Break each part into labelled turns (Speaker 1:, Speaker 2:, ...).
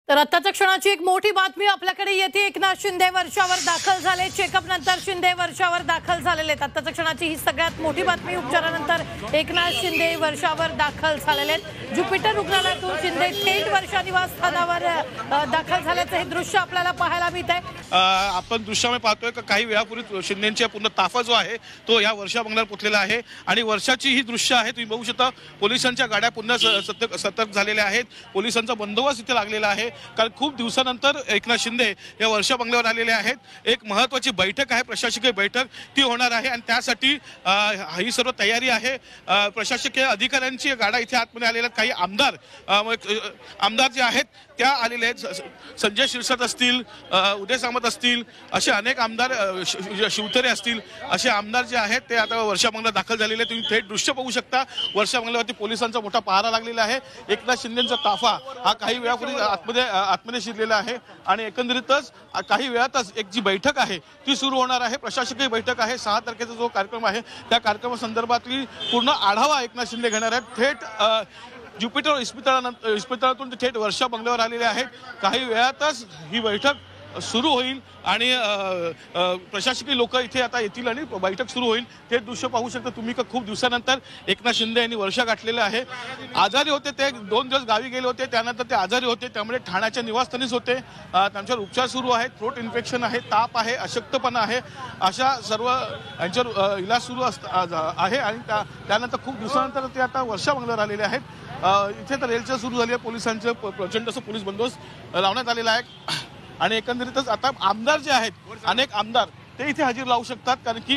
Speaker 1: तर आताच्या क्षणाची एक मोठी बातमी आपल्याकडे येते। एकनाथ शिंदे वर्षावर दाखल झाले। चेकअप नंतर शिंदे वर्षावर दाखल झालेले आहेत। आताच्या क्षणाची ही सगळ्यात मोठी बातमी। उपचारानंतर एकनाथ शिंदे वर्षावर दाखल झालेले आहेत। ज्युपिटर रुग्णालयातून शिंदे थेट वर्षा निवासस्थानावर दाखल झाल्याचं हे दृश्य आपल्याला पाहायला मिळत आहे।
Speaker 2: आपण दृश्यामध्ये पाहतोय की काही वेळापूर्वी शिंदेंचा पूर्ण ताफा जो आहे तो या वर्षा बंगल्यावर पोहोचलेला आहे आणि वर्षाची ही दृश्य आहे। तुम्ही बघू शकता पोलिसांच्या गाड्या पुन्हा सतर्क झालेल्या आहेत। पोलिसांचा बंदोबस्त इथे लागलेला आहे कारण खूप दिवसानंतर एकनाथ शिंदे या वर्षा बंगल्यावर आलेले आहेत। एक महत्त्वाची बैठक आहे, प्रशासकीय बैठक ती होणार आहे आणि त्यासाठी ही सर्व तयारी आहे। प्रशासकीय अधिकाऱ्यांची गाड्या इथे आतमध्ये आलेल्या आहेत। काही आमदार जे आहेत त्या आलेले आहेत। संजय शिरसाट असतील, उदय सामंत असतील, असे अनेक आमदार, शिवतरे असतील, असे आमदार जे आहेत ते आता वर्षा बंगल्यात दाखल झालेले आहेत। तुम्ही थेट दृश्य बघू शकता। वर्षा बंगल्यावरती पोलिसांचा मोठा पहारा लागलेला आहे। एकनाथ शिंदेंचा ताफा हा काही वेळापूर्वी आतमध्ये शिरलेला आहे आणि एकंदरीतच काही वेळातच एक जी बैठक आहे ती सुरू होणार आहे। प्रशासकीय बैठक आहे। 6 तारखेचा जो कार्यक्रम आहे त्या कार्यक्रमासंदर्भातली पूर्ण आढावा एकनाथ शिंदे घेणार आहेत। थेट ज्युपिटर इस्पितळातून थेट वर्षा बंगल्यावर आलेले आहेत। काही वेळातच ही बैठक सुरू होईल आणि प्रशासकीय लोक इथे आता येतील आणि बैठक सुरू होईल। ते दृश्य पाहू शकता तुम्ही का खूप दिवसानंतर एकनाथ शिंदे यांनी वर्षा गाठलेलं आहे। आजारी होते, ते 2 दिवस गावी गेले होते, त्यानंतर ते आजारी होते, त्यामुळे ठाण्याच्या निवासस्थानीच होते। त्यांच्यावर उपचार सुरू आहेत। थ्रोट इन्फेक्शन आहे, ताप आहे, अशक्तपणा आहे, अशा सर्व यांच्यावर इलाज सुरू आहे आणि त्यानंतर खूप दिवसानंतर ते आता वर्षा बंगल्यावर आलेले आहेत। इथे तर रेलच्या सुरू झाली आहे। पोलिसांचं प्रचंड असं पोलीस बंदोबस्त लावण्यात आलेला आहे आणि एकंदरीतच आता आमदार जे आहेत, अनेक आमदार ते इथे हजेरी लावू शकतात कारण की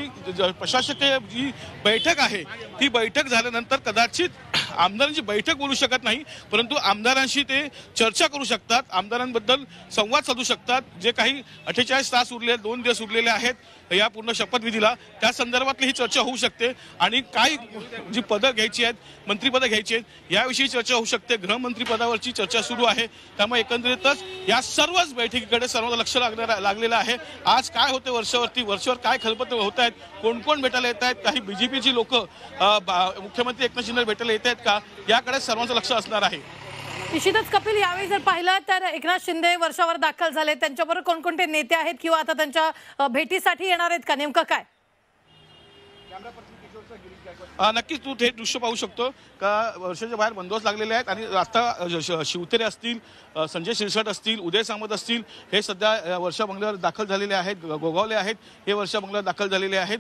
Speaker 2: प्रशासकीय जी बैठक आहे ती बैठक झाल्यानंतर कदाचित आमदारांची बैठक बोलू शकत नाही, परंतु आमदारांशी ते चर्चा करू शकतात, आमदारांबद्दल संवाद साधू शकतात। जे काही 48 तास उरले, 2 दिवस उरलेले आहेत या पूर्ण शपथविधीला, त्या संदर्भातली ही चर्चा होऊ शकते आणि काय जी पदं घ्यायची आहेत, मंत्रिपदं घ्यायची आहेत याविषयी चर्चा होऊ शकते। गृहमंत्रीपदावरची चर्चा सुरू आहे। त्यामुळे एकंदरीतच या सर्वच बैठकीकडे सर्वांचं लक्ष लागलेलं आहे। आज काय होते वर्षावर काय खलबत होत आहेत, कोण कोण भेटायला येत आहेत, काही बीजेपीची लोक मुख्यमंत्री एकनाथ शिंदे भेटायला येत आहेत का, याकडे सर्वांचं लक्ष असणार आहे।
Speaker 1: निश्चितच कपिल, यावेळी जर पाहिलं तर एकनाथ शिंदे वर्षावर दाखल झाले, त्यांच्याबरोबर कोणकोणते नेते आहेत किंवा आता त्यांच्या भेटीसाठी येणार आहेत का, नेमकं काय?
Speaker 2: नक्कीच तू थेट दृश्य पाहू शकतो का वर्षाच्या बाहेर बंदोबस्त लागलेले आहेत आणि आता शिवतरे असतील, संजय शिरसाट असतील, उदय सामंत असतील, हे सध्या वर्षा बंगल्यावर दाखल झालेले आहेत, गोगावले आहेत, हे वर्षा बंगल्यावर दाखल झालेले आहेत।